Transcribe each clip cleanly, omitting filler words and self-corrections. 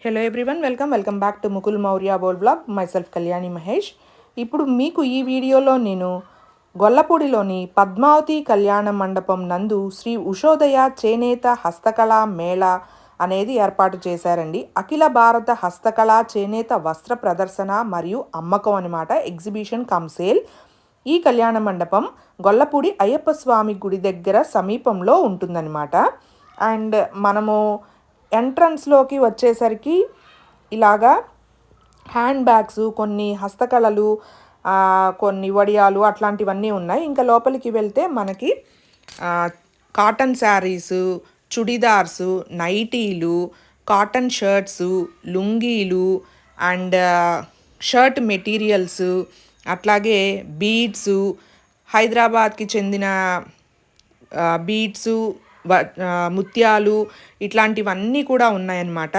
Hello everyone, welcome back to Mukul Maurya బోల్ blog. My self Kalyani Mahesh. ఇప్పుడు మీకు ఈ వీడియోలో నేను గొల్లపూడిలోని పద్మావతి కళ్యాణ మండపం నందు శ్రీ ఉషోదయ చేనేత హస్తకళా మేళా అనేది ఏర్పాటు చేశారండి. అఖిల భారత హస్తకళా చేనేత వస్త్ర ప్రదర్శన మరియు అమ్మకం అనమాట, ఎగ్జిబిషన్ కమ్ సేల్. ఈ కళ్యాణ మండపం గొల్లపూడి అయ్యప్ప స్వామి గుడి దగ్గర సమీపంలో ఉంటుందన్నమాట. అండ్ మనము ఎంట్రన్స్లోకి వచ్చేసరికి ఇలాగా హ్యాండ్ బ్యాగ్స్, కొన్ని హస్తకళలు, కొన్ని వడియాలు అట్లాంటివన్నీ ఉన్నాయి. ఇంకా లోపలికి వెళ్తే మనకి కాటన్ శారీసు, చుడిదార్సు, నైటీలు, కాటన్ షర్ట్సు, లుంగీలు అండ్ షర్ట్ మెటీరియల్స్, అట్లాగే బీడ్సు, హైదరాబాద్కి చెందిన బీడ్సు, ముత్యాలు ఇట్లాంటివన్నీ కూడా ఉన్నాయన్నమాట.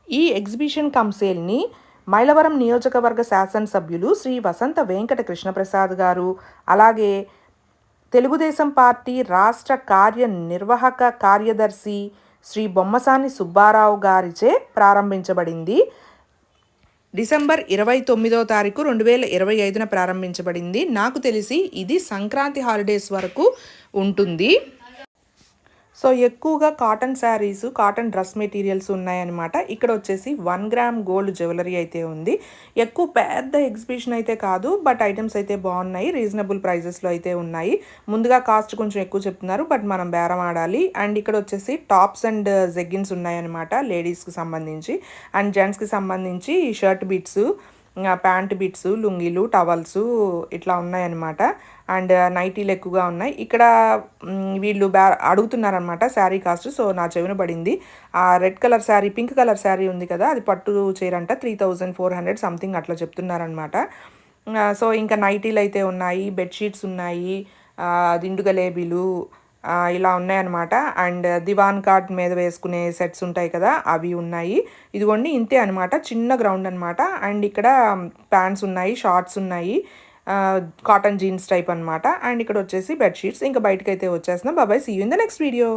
ఈ ఎగ్జిబిషన్ కమ్ సేల్ని మైలవరం నియోజకవర్గ శాసనసభ్యులు శ్రీ వసంత వెంకట కృష్ణప్రసాద్ గారు, అలాగే తెలుగుదేశం పార్టీ రాష్ట్ర కార్యనిర్వాహక కార్యదర్శి శ్రీ బొమ్మసాని సుబ్బారావు గారిచే ప్రారంభించబడింది. డిసెంబర్ 29వ తారీఖు 2025 ప్రారంభించబడింది. నాకు తెలిసి ఇది సంక్రాంతి హాలిడేస్ వరకు ఉంటుంది. సో ఎక్కువగా cotton saris, cotton dress materials ఉన్నాయన్నమాట. ఇక్కడ వచ్చేసి 1 గ్రామ్ గోల్డ్ జ్యువెలరీ అయితే ఉంది. ఎక్కువ పెద్ద ఎగ్జిబిషన్ అయితే కాదు, బట్ ఐటమ్స్ అయితే బాగున్నాయి, రీజనబుల్ ప్రైజెస్లో అయితే ఉన్నాయి. ముందుగా కాస్ట్ కొంచెం ఎక్కువ చెప్తున్నారు, బట్ మనం బేరం ఆడాలి. అండ్ ఇక్కడ వచ్చేసి టాప్స్ అండ్ జెగ్గిన్స్ ఉన్నాయన్నమాట, లేడీస్కి సంబంధించి. అండ్ జెంట్స్కి సంబంధించి షర్ట్ బిట్స్, ప్యాంట్ బిట్స్, లుంగీలు, టవల్స్ ఇట్లా ఉన్నాయన్నమాట. అండ్ నైటీలు ఎక్కువగా ఉన్నాయి. ఇక్కడ వీళ్ళు అడుగుతున్నారనమాట శారీ కాస్ట్. సో నా చెవిన పడింది. ఆ red colour sari, pink colour sari ఉంది కదా, అది పట్టు చీరంట 3400 సంథింగ్ అట్లా చెప్తున్నారనమాట. సో ఇంకా నైటీలు అయితే ఉన్నాయి, బెడ్షీట్స్ ఉన్నాయి, దిండు గలేబీలు ఇలా ఉన్నాయన్నమాట. అండ్ దివాన్ కాట్ మీద వేసుకునే సెట్స్ ఉంటాయి కదా, అవి ఉన్నాయి. ఇదిగోండి ఇంతే అనమాట, చిన్న గ్రౌండ్ అనమాట. అండ్ ఇక్కడ ప్యాంట్స్ ఉన్నాయి, షార్ట్స్ ఉన్నాయి, కాటన్ జీన్స్ టైప్ అనమాట. అండ్ ఇక్కడ వచ్చేసి బెడ్షీట్స్. ఇంకా బయటకు అయితే వచ్చేస్తున్నాం. Bye bye, see you in the next video.